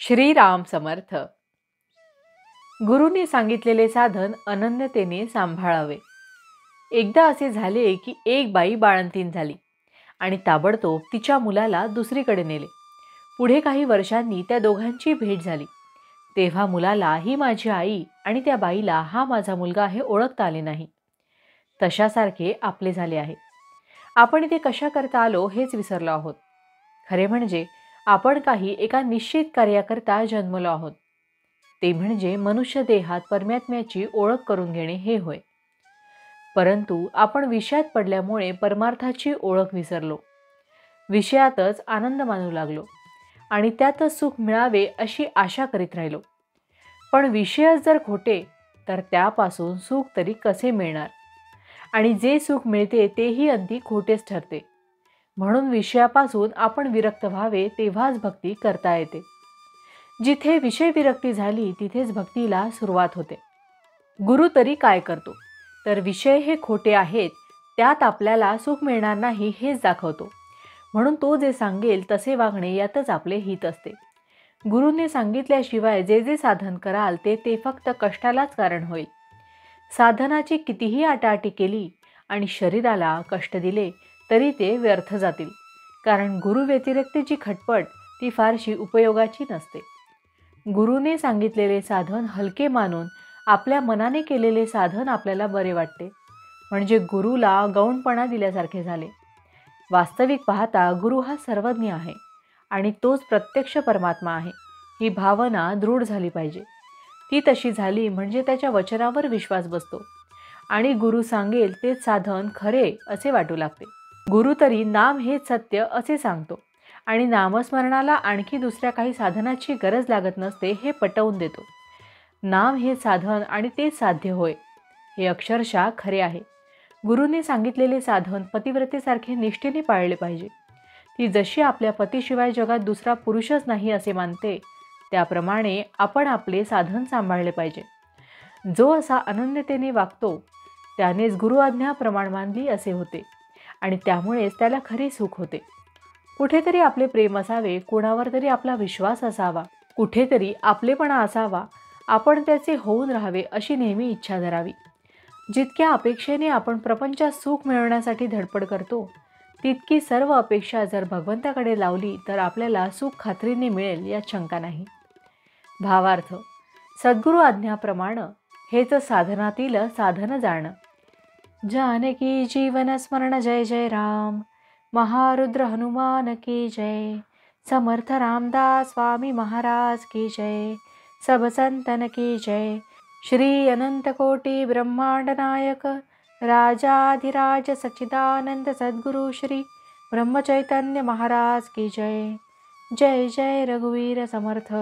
श्रीराम समर्थ. गुरुनी सांगितलेले साधन अनन्यतेने सांभाळावे. एकदा असे झाले की एक बाई बाळंतीण झाली आणि ताबडतोब तिच्या मुलाला दुसरीकडे नेले. पुढे काही वर्षांनी त्या दोघांची भेट झाली. तेव्हा मुलाला ही माझी आई आणि त्या बाईला हा माझा मुलगा हे ओळखता आले नाही. तशासारखे आपले झाले आहे. आपण इथे कशा करता आलो हेच विसरलो आहोत. खरे म्हणजे आपण काही एका निश्चित कार्याकरता जन्मलो आहोत. ते म्हणजे मनुष्य देहात परमात्म्याची ओळख करून घेणे हे होय. परंतु आपण विषयात पडल्यामुळे परमार्थाची ओळख विसरलो. विषयातच आनंद मानू लागलो आणि त्यातच सुख मिळावे अशी आशा करीत राहिलो. पण विषयच जर खोटे तर त्यापासून सुख तरी कसे मिळणार? आणि जे सुख मिळते तेही अगदी खोटेच ठरते. म्हणून विषयापासून आपण विरक्त व्हावे तेव्हाच भक्ती करता येते. जिथे विषय विरक्ती झाली तिथेच भक्तीला सुरुवात होते. गुरु तरी काय करतो तर विषय हे खोटे आहेत, त्यात आपल्याला सुख मिळणार नाही हेच दाखवतो. म्हणून तो जे सांगेल तसे वागणे यातच आपले हित असते. गुरुने सांगितल्याशिवाय जे जे साधन कराल ते फक्त कष्टालाच कारण होईल. साधनाची कितीही आटाआटी केली आणि शरीराला कष्ट दिले तरी ते व्यर्थ जातील. कारण गुरु व्यतिरिक्तची खटपट ती फारशी उपयोगाची नसते. गुरुने सांगितलेले साधन हलके मानून आपल्या मनाने केलेले साधन आपल्याला बरे वाटते. म्हणजे गुरुला गौणपणा दिल्यासारखे झाले. वास्तविक पाहता गुरु हा सर्वज्ञ आहे आणि तोच प्रत्यक्ष परमात्मा आहे. ही भावना दृढ झाली पाहिजे. ती तशी झाली म्हणजे त्याच्या वचनावर विश्वास बसतो आणि गुरु सांगेल ते साधन खरे असे वाटू लागते. गुरु तरी नाम हेच सत्य असे सांगतो आणि नामस्मरणाला आणखी दुसऱ्या काही साधनाची गरज लागत नसते हे पटवून देतो. नाम हे साधन आणि तेच साध्य होय हे अक्षरशः खरे आहे. गुरुने सांगितलेले साधन पतिव्रतेसारखे निष्ठेने पाळले पाहिजे. ती जशी आपल्या पतीशिवाय जगात दुसरा पुरुषच नाही असे मानते त्याप्रमाणे आपण आपले साधन सांभाळले पाहिजे. जो असा अनन्यतेने वागतो त्यानेच गुरु आज्ञा प्रमाण मानली असे होते आणि त्यामुळेच त्याला खरे सुख होते. कुठेतरी आपले प्रेम असावे, कोणावर तरी आपला विश्वास असावा, कुठेतरी आपलेपणा असावा, आपण त्याचे होऊन राहावे अशी नेहमी इच्छा धरावी. जितक्या अपेक्षेने आपण प्रपंचात सुख मिळवण्यासाठी धडपड करतो तितकी सर्व अपेक्षा जर भगवंताकडे लावली तर आपल्याला सुख खात्रीने मिळेल यात शंका नाही. भावार्थ, सद्गुरु आज्ञाप्रमाणे हेच साधनातील साधन जाणं. जानकी जीवन स्मरण जय जय राम. महारुद्र हनुमान की जय. समर्थ रामदास स्वामी महाराज की जय. सब संतन की जय. श्री अनंत कोटि ब्रह्मांड नायक राजाधिराज सच्चिदानंद सद्गुरु श्री ब्रह्मचैतन्य महाराज की जय. जय जय रघुवीर समर्थ.